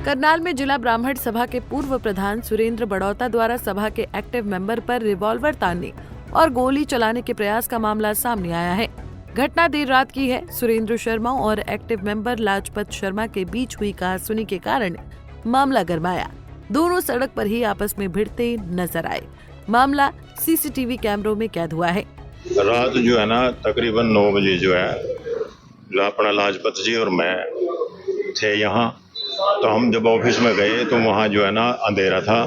करनाल में जिला ब्राह्मण सभा के पूर्व प्रधान सुरेंद्र बड़ौता द्वारा सभा के एक्टिव मेंबर पर रिवॉल्वर तानने और गोली चलाने के प्रयास का मामला सामने आया है। घटना देर रात की है। सुरेंद्र शर्मा और एक्टिव मेंबर लाजपत शर्मा के बीच हुई कहासुनी के कारण मामला गरमाया। दोनों सड़क पर ही आपस में भिड़ते नजर आए। मामला सीसीटीवी कैमरों में कैद हुआ है। रात जो है ना तकरीबन 9 बजे जो है अपना लाजपत जी और मैं थे यहाँ, तो हम जब ऑफिस में गए तो वहाँ जो है ना अंधेरा था।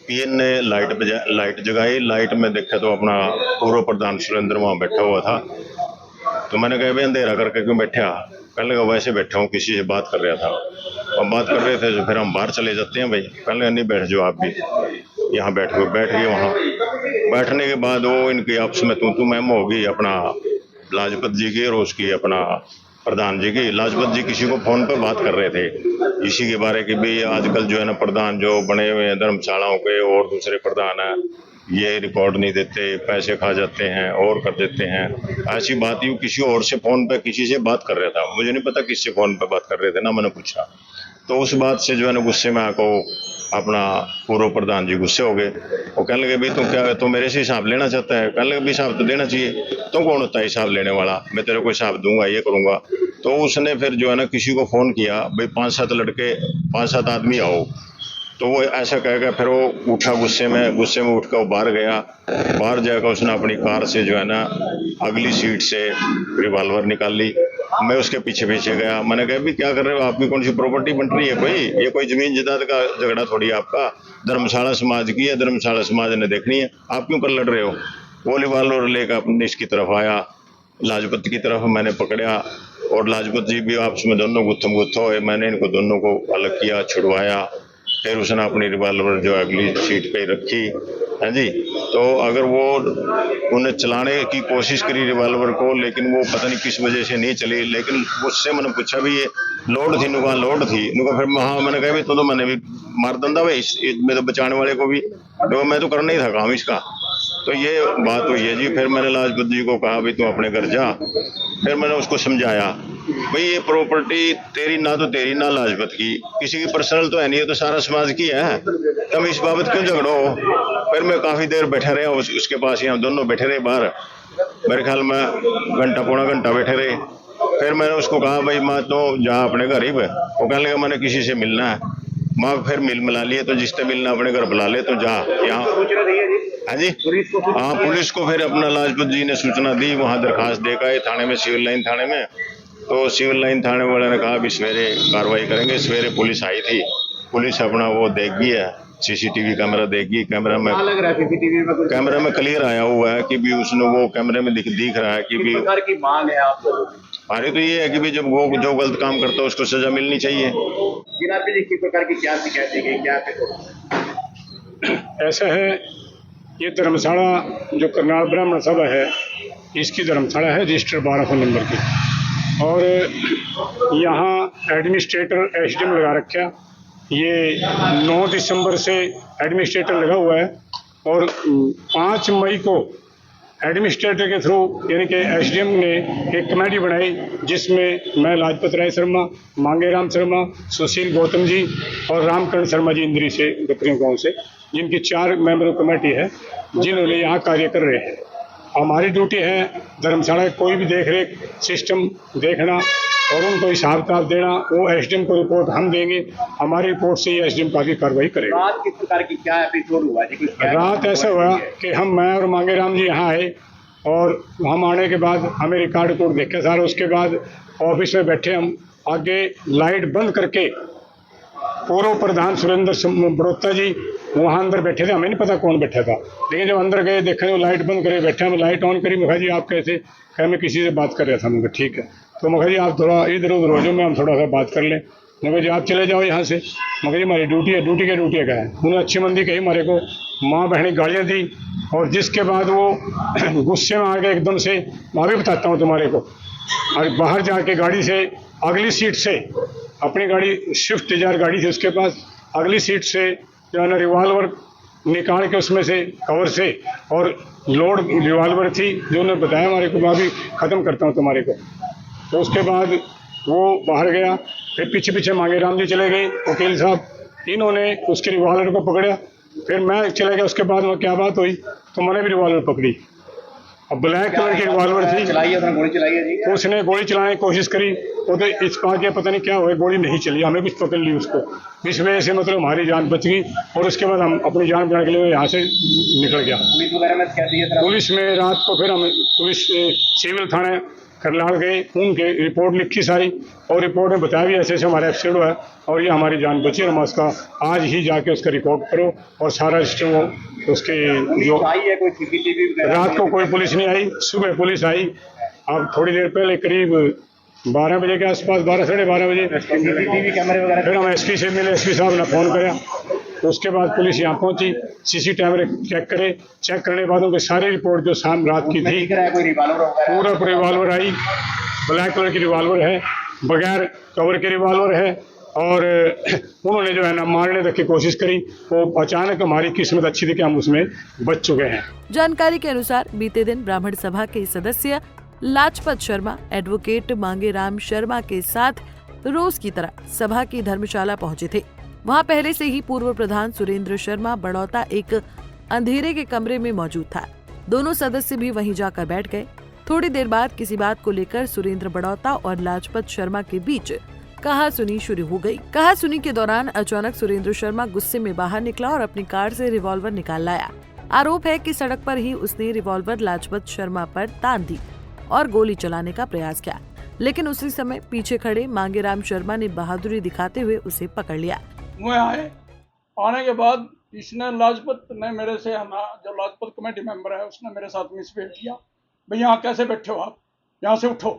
पीएन ने लाइट जगाई। लाइट में देखा तो अपना पूर्व प्रधान सुरेंद्र वहाँ बैठा हुआ था। तो मैंने कहा भाई अंधेरा करके क्यों बैठा? कहने लगा वैसे बैठा हूँ, किसी से बात कर रहा था। और बात कर रहे थे तो फिर हम बाहर चले जाते हैं भाई। कहने लगा नहीं बैठ जाओ, आप भी यहाँ बैठ गए। वहाँ बैठने के बाद वो इनकी आपस में तू मैम होगी, अपना लाजपत जी की और उसकी अपना प्रधान जी की। लाजपत जी किसी को फोन पर बात कर रहे थे इसी के बारे की भी आजकल जो है ना प्रधान जो बने हुए हैं धर्मशालाओं के और दूसरे प्रधान हैं, ये रिकॉर्ड नहीं देते, पैसे खा जाते हैं और कर देते हैं। ऐसी बात यूँ किसी और से फोन पे किसी से बात कर रहा था। मुझे नहीं पता किससे फोन पे बात कर रहे थे ना, मैंने पूछा। तो उस बात से जो है ना गुस्से में आको अपना पूर्व प्रधान जी गुस्से हो गए। वो कहने लगे भाई तुम क्या, तुम मेरे से हिसाब लेना चाहता है? कहने लगे भाई हिसाब तो देना चाहिए, तुम कौन होता है हिसाब लेने वाला? मैं तेरे को हिसाब दूंगा, ये करूंगा। तो उसने फिर जो है ना किसी को फोन किया भाई 5-7 आदमी आओ। तो वो ऐसा कहेगा, फिर वो उठा गुस्से में उठकर वो बाहर गया। बाहर जाकर उसने अपनी कार से जो है ना अगली सीट से रिवॉल्वर निकाल ली। मैं उसके पीछे गया। मैंने कहा भी क्या कर रहे हो? आपकी कौन सी प्रॉपर्टी बन रही है? कोई ये कोई जमीन जायदाद का झगड़ा थोड़ी है आपका, धर्मशाला समाज की है, धर्मशाला समाज ने देखनी है, आप क्यों कर लड़ रहे हो? वो रिवॉल्वर लेकर अपने इसकी तरफ आया, लाजपत की तरफ मैंने पकड़ा और लाजपत जी भी आपस में दोनों गुत्थम हुए। मैंने इनको दोनों को अलग किया, छुड़वाया। फिर उसने अपनी रिवॉल्वर जो अगली सीट पे रखी है जी। तो अगर वो उन्हें चलाने की कोशिश करी रिवॉल्वर को, लेकिन वो पता नहीं किस वजह से नहीं चली। लेकिन उससे मैंने पूछा भी ये लोड थी? नुका लोड थी। नुका फिर हाँ, मैंने कहा भी तो मैंने भी मार दंदा भाई मैं तो बचाने वाले को भी, तो मैं तो करना ही था काम इसका। तो ये बात हुई है जी। फिर मैंने लाजपत जी को कहा भाई तू अपने घर जा। फिर मैंने उसको समझाया भाई ये प्रॉपर्टी तेरी ना लाजपत की, किसी की पर्सनल तो है नहीं, है तो सारा समाज की है, तुम इस बाबत क्यों झगड़ो? फिर मैं काफ़ी देर बैठा रहा उसके पास ही, हम दोनों बैठे रहे बाहर। मेरे ख्याल में पौना घंटा बैठे रहे। फिर मैंने उसको कहा भाई मैं तो जा अपने घर ही। वो कहने लगा मैंने किसी से मिलना है। माँ फिर मिला लिए, तो जिससे मिलना अपने घर बुला ले, तो जा यहाँ। हाँ जी, हाँ पुलिस को फिर अपना लाजपत जी ने सूचना दी, वहाँ दरखास्त देकर थाने में, सिविल लाइन थाने में। तो सिविल लाइन थाने वाले ने कहा भी सवेरे कार्रवाई करेंगे। सवेरे पुलिस आई थी। पुलिस अपना वो देगी है, सीसीटीवी कैमरा देगी। कैमरा में क्लियर आया हुआ है कि भी उसने वो कैमरे में दिख रहा है कि भी प्रकार की मांग है आप लोगों की? हमारी तो ये है कि भी जब वो जो गलत काम करता है उसको सजा मिलनी चाहिए। प्रकार की क्या शिकायत की गई, क्या? ऐसा है, ये धर्मशाला जो करनाल ब्राह्मण सभा है, इसकी धर्मशाला है रजिस्टर 1200 नंबर की। और यहाँ एडमिनिस्ट्रेटर एसडीएम लगा रखा। ये 9 दिसंबर से एडमिनिस्ट्रेटर लगा हुआ है और 5 मई को एडमिनिस्ट्रेटर के थ्रू यानी कि एसडीएम ने एक कमेटी बनाई, जिसमें मैं लाजपत राय शर्मा, मांगे राम शर्मा, सुशील गौतम जी और रामकरण शर्मा जी इंद्री से बकरियों गाँव से, जिनकी 4 मेंबर कमेटी है, जिन्होंने यहाँ कार्य कर रहे हैं। हमारी ड्यूटी है धर्मशाला कोई भी देख रेख सिस्टम देखना और उनको हिसाब किताब देना। वो एसडीएम को रिपोर्ट हम देंगे, हमारी रिपोर्ट से ही एसडीएम काफी कार्रवाई करेगा। रात किस प्रकार की क्या एपिसोड हुआ जी? रात ऐसा हुआ कि मैं और मांगे राम जी यहाँ आए और हम आने के बाद हमें रिकॉर्ड देखे सारा। उसके बाद ऑफिस में बैठे, हम आगे लाइट बंद करके पूर्व प्रधान सुरेंद्र बड़ौता जी वहाँ अंदर बैठे थे। हमें नहीं पता कौन बैठा था, लेकिन जब अंदर गए देखा वो लाइट बंद करे बैठे। हमें लाइट ऑन करी। मैं जी आप कैसे? कहा मैं किसी से बात कर रहा था। मैं ठीक है। तो मैं जी आप थोड़ा इधर उधर हो जाओ, मैं हम थोड़ा सा बात कर लें। मैं जी आप चले जाओ यहाँ से। मैं जी हमारी ड्यूटी है। ड्यूटी क्या है? उन्होंने अच्छी मंदी कही हमारे को, माँ बहनी गालियाँ दी। और जिसके बाद वो गुस्से में आ गए एकदम से। मैं भी बताता हूँ तुम्हारे को। और बाहर जाके गाड़ी से अगली सीट से, अपनी गाड़ी स्विफ्ट डिजायर गाड़ी थी उसके पास, अगली सीट से जो है ना रिवॉल्वर निकाल के उसमें से कवर से, और लोड रिवॉल्वर थी जो उन्होंने बताया हमारे को। मैं भी ख़त्म करता हूँ तुम्हारे को। तो उसके बाद वो बाहर गया। फिर पीछे पीछे मांगे राम जी चले गए, वकील साहब, इन्होंने उसके रिवॉल्वर को पकड़ा। फिर मैं चला गया, उसके बाद में क्या बात हुई तो मैंने भी रिवॉल्वर पकड़ी। अब ब्लैक कलर की रिवॉल्वर थी, चलाई है, उसने गोली चलाई है जी। उसने गोली चलाने की कोशिश करी, वो तो इस बात के पता नहीं क्या हुआ, गोली नहीं चली, हमें कुछ पकड़ ली उसको, इस वजह से मतलब हमारी जान बच गई। और उसके बाद हम अपनी जान बचाने के लिए यहाँ से निकल गया। पुलिस वगैरह में क्या दिया था? पुलिस में रात को फिर हम पुलिस सिविल थाने करनाल गए, उनके रिपोर्ट लिखी सारी, और रिपोर्ट में बताया भी ऐसे ऐसे हमारा एक्सीडेंट हुआ है और ये हमारी जान बची, हम उसका आज ही जाके उसका रिकॉर्ड करो और सारा सिस्टम उसके जो आई है कोई सीसीटीवी वगैरह? रात को कोई पुलिस नहीं आई, सुबह पुलिस आई। अब थोड़ी देर पहले करीब 12 बजे के आसपास, 12 साढ़े 12 बजे सीसीटीवी कैमरे वगैरह? फिर हम एसपी से मिले, एसपी साहब ने फ़ोन कराया, तो उसके बाद पुलिस यहाँ पहुंची, सीसी कैमरे चेक करे, चेक करने के बाद उनकी सारी रिपोर्ट जो शाम रात की थी, दिख रहा है कोई रिवॉल्वर वगैरह? पूरा रिवॉल्वर आई, ब्लैक कलर की रिवॉल्वर है, बगैर कवर के रिवॉल्वर है। और उन्होंने जो है ना मारने तक की कोशिश करी, वो अचानक हमारी किस्मत अच्छी थी कि हम उसमें बच चुके हैं। जानकारी के अनुसार बीते दिन ब्राह्मण सभा के सदस्य लाजपत शर्मा एडवोकेट मांगेराम शर्मा के साथ रोज की तरह सभा की धर्मशाला पहुंचे थे। वहां पहले से ही पूर्व प्रधान सुरेंद्र शर्मा बड़ौता एक अंधेरे के कमरे में मौजूद था। दोनों सदस्य भी वहीं जाकर बैठ गए। थोड़ी देर बाद किसी बात को लेकर सुरेंद्र बड़ौता और लाजपत शर्मा के बीच कहासुनी शुरू हो गई। कहासुनी के दौरान अचानक सुरेंद्र शर्मा गुस्से में बाहर निकला और अपनी कार से रिवॉल्वर निकाल लाया। आरोप है कि सड़क पर ही उसने रिवॉल्वर लाजपत शर्मा पर तान दी और गोली चलाने का प्रयास किया, लेकिन उसी समय पीछे खड़े मांगेराम शर्मा ने बहादुरी दिखाते हुए उसे पकड़ लिया। मैं आने के बाद इसने लाजपत ने मेरे से जो लाजपत कमेटी मेंबर है उसने मेरे साथ मिसबिहेव किया। भाई यहाँ कैसे बैठे हो आप, यहाँ से उठो।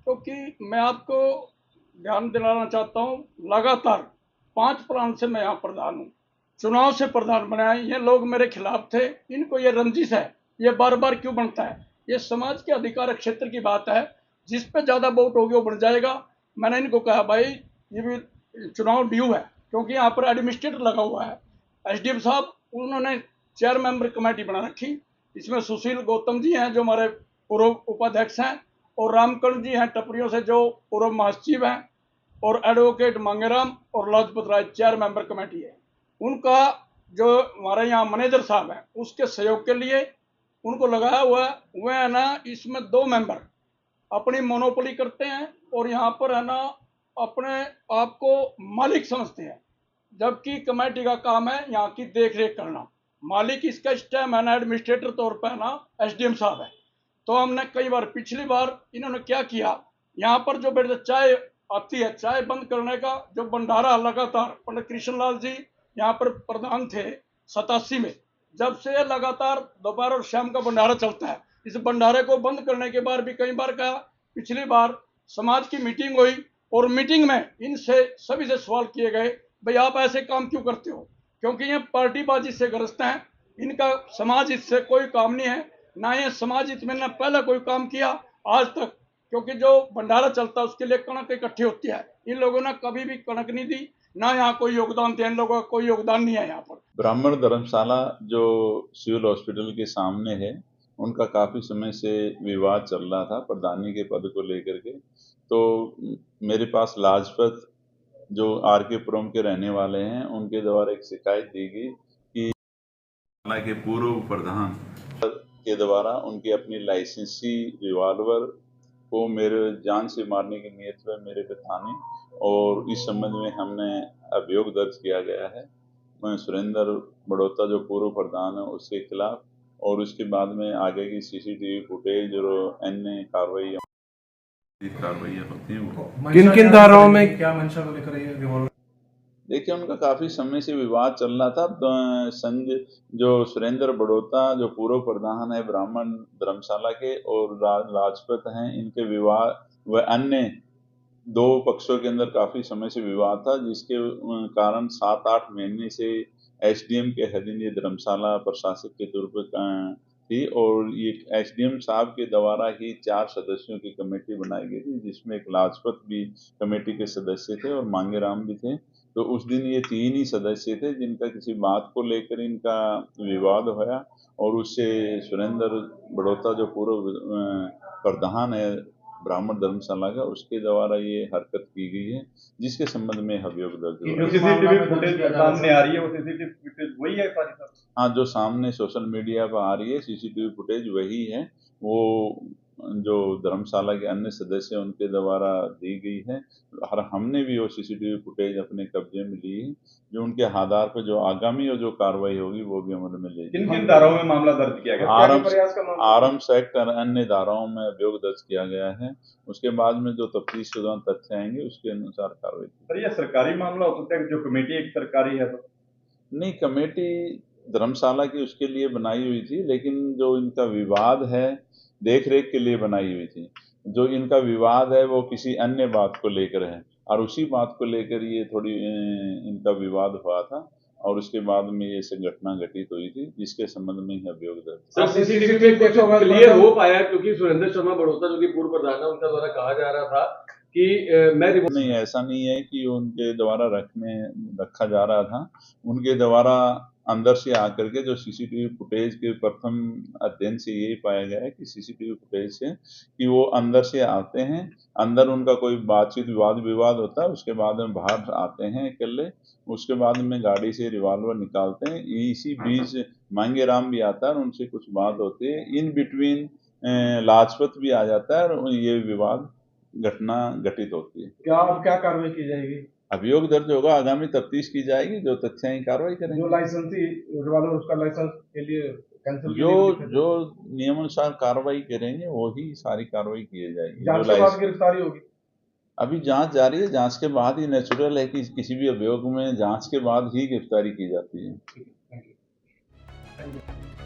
क्योंकि मैं आपको ध्यान दिलाना चाहता हूँ, लगातार 5 प्लान से मैं यहाँ प्रधान हूँ, चुनाव से प्रधान बनाया। ये लोग मेरे खिलाफ थे, इनको ये रंजिश है, ये बार बार क्यों बनता है। ये समाज के अधिकार क्षेत्र की बात है, जिस पे ज़्यादा वोट होगी वो बन जाएगा। मैंने इनको कहा भाई ये भी चुनाव ड्यू है, क्योंकि यहाँ पर एडमिनिस्ट्रेटर लगा हुआ है। एसडीएम साहब उन्होंने 4 मेंबर कमेटी बना रखी। इसमें सुशील गौतम जी हैं जो हमारे पूर्व उपाध्यक्ष हैं, और रामकर्ण जी हैं टपरियों से जो पूर्व महासचिव हैं, और एडवोकेट मांगेराम और लाजपत राय 4 मेंबर कमेटी है। उनका जो हमारे यहाँ मैनेजर साहब हैं उसके सहयोग के लिए उनको लगाया हुआ है। वह है ना इसमें 2 मेंबर अपनी मोनोपोली करते हैं और यहाँ पर है ना अपने आप को मालिक समझते हैं, जबकि कमेटी का काम है यहाँ की देख रेख करना। मालिक इसका इस टाइम है ना एडमिनिस्ट्रेटर तौर पर है ना एसडीएम साहब है। तो हमने कई बार, पिछली बार इन्होंने क्या किया, यहाँ पर जो बेटे चाय आती है, चाय बंद करने का जो भंडारा लगातार पंडित कृष्णलाल जी यहाँ पर प्रधान थे 87 में, जब से लगातार दोपहर और शाम का भंडारा चलता है। इस भंडारे को बंद करने के बाद भी कई बार कहा। पिछली बार समाज की मीटिंग हुई और मीटिंग में इनसे सभी से सवाल किए गए, भाई आप ऐसे काम क्यों करते हो, क्योंकि ये पार्टीबाजी से ग्रस्त हैं। इनका समाज इससे कोई काम नहीं है, ना ये समाज हित में ना पहले कोई काम किया आज तक, क्योंकि जो भंडारा चलता है उसके लिए कणक इकट्ठी होती है। इन लोगों ने कभी भी कणक नहीं दी, ना यहाँ कोई योगदान दिया। इन लोगों का कोई योगदान नहीं है यहाँ पर। ब्राह्मण धर्मशाला जो सिविल हॉस्पिटल के सामने है, उनका काफ़ी समय से विवाद चल रहा था प्रधानी के पद को लेकर के। तो मेरे पास लाजपत जो आरके पुरम के रहने वाले हैं, उनके द्वारा एक शिकायत दी गई कि के पूर्व प्रधान के द्वारा उनकी अपनी लाइसेंसी रिवॉल्वर को मेरे जान से मारने की नीयत में मेरे पे थाने, और इस संबंध में हमने अभियोग दर्ज किया गया है सुरेंद्र बड़ौता जो पूर्व प्रधान है उसके खिलाफ। और उसके बाद में आगे की सीसीटीवी फुटेज और अन्य कार्रवाइयाँ होती हैं। किन किन धाराओं में क्या मंशा को लेकर ये रिवॉल्वर? देखिए, उनका काफी समय से विवाद चल रहा था। संजय जो सुरेंद्र बड़ौता जो पूर्व प्रधान है ब्राह्मण धर्मशाला के, और लाजपत हैं, इनके विवाद व अन्य 2 पक्षों के अंदर काफी समय से विवाद था, जिसके कारण 7-8 महीने से एसडीएम के अधीन ये धर्मशाला प्रशासक के तौर पर थी। और ये एसडीएम साहब के द्वारा ही 4 सदस्यों की कमेटी बनाई गई थी, जिसमें एक लाजपत भी कमेटी के सदस्य थे और मांगेराम भी थे। तो उस दिन ये 3 ही सदस्य थे जिनका किसी बात को लेकर इनका विवाद होया, और उससे सुरेंद्र बड़ौता जो पूर्व प्रधान है ब्राह्मण धर्मशाला का, उसके द्वारा ये हरकत की गई है, जिसके संबंध में अभियोग दर्ज हुआ है। सीसीटीवी फुटेज सामने आ रही है, वो सीसीटीवी फुटेज वही है सारी सर? हाँ, जो सामने सोशल मीडिया पर आ रही है सीसीटीवी फुटेज वही है, वो जो धर्मशाला के अन्य सदस्य उनके द्वारा दी गई है। और हमने भी वो सीसीटीवी फुटेज अपने कब्जे में ली है, जो उनके आधार पर जो आगामी और जो कार्रवाई होगी वो भी अमल में ले किन किन धाराओं में मामला दर्ज किया गया? आर्म्स एक्ट और अन्य धाराओं में अभियोग दर्ज किया गया है। उसके बाद में जो तफ्तीश के दौरान तथ्य आएंगे उसके अनुसार कार्रवाई की। सर, ये सरकारी मामला हो सकता है, जो कमेटी एक सरकारी है तो? नहीं, कमेटी धर्मशाला की उसके लिए बनाई हुई थी, लेकिन जो इनका विवाद है देख रेख के लिए बनाई हुई थी। जो इनका विवाद है वो किसी अन्य बात को लेकर है, और उसी बात को लेकर ये थोड़ी इनका विवाद हुआ था, और उसके बाद में ये घटना घटित हुई थी, जिसके संबंध में यह अभियोग दर्ज। सर, सीसीटीवी में कुछ क्लियर हो पाया, क्योंकि सुरेंद्र शर्मा बड़ौता जो कि पूर्व प्रधान है, उनका द्वारा कहा जा रहा था कि मैं नहीं, ऐसा नहीं है कि उनके द्वारा रखा जा रहा था। उनके द्वारा अंदर से आकर के जो सीसीटीवी फुटेज के प्रथम अध्ययन से यही पाया गया है कि सीसीटीवी फुटेज से कि वो अंदर से आते हैं, अंदर उनका कोई बातचीत विवाद होता है, उसके बाद में बाहर आते हैं अकेले, उसके बाद में गाड़ी से रिवॉल्वर निकालते हैं। इसी बीच मांगेराम भी आता है और उनसे कुछ बात होती है। इन बिटवीन लाजपत भी आ जाता है और ये विवाद घटना घटित होती है। क्या कार्रवाई की जाएगी? अभियोग दर्ज होगा, आगामी तफ्तीश की जाएगी, जो तथ्य आएंगे कार्रवाई करेंगे। जो लाइसेंसी रिवॉल्वर, उसका लाइसेंस के लिए कैंसिल, जो नियमानुसार कार्रवाई करेंगे वही सारी कार्रवाई की जाएगी। जांच के बाद गिरफ्तारी होगी। अभी जांच जारी है, जांच के बाद ही नेचुरल है कि किसी भी अभियोग में जांच के बाद ही गिरफ्तारी की जाती है।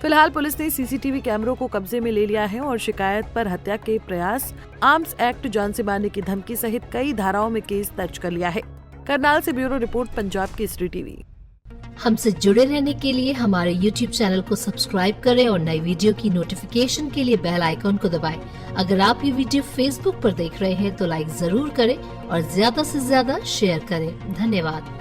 फिलहाल पुलिस ने सीसीटीवी कैमरों को कब्जे में ले लिया है और शिकायत पर हत्या के प्रयास, आर्म्स एक्ट, जान से मारने की धमकी सहित कई धाराओं में केस दर्ज कर लिया है। करनाल से bureau report, Punjab Kesari TV. हमसे जुड़े रहने के लिए हमारे YouTube चैनल को सब्सक्राइब करें और नई वीडियो की नोटिफिकेशन के लिए बेल आइकॉन को दबाएं। अगर आप ये वीडियो Facebook पर देख रहे हैं तो लाइक जरूर करें और ज्यादा से ज्यादा शेयर करें। धन्यवाद।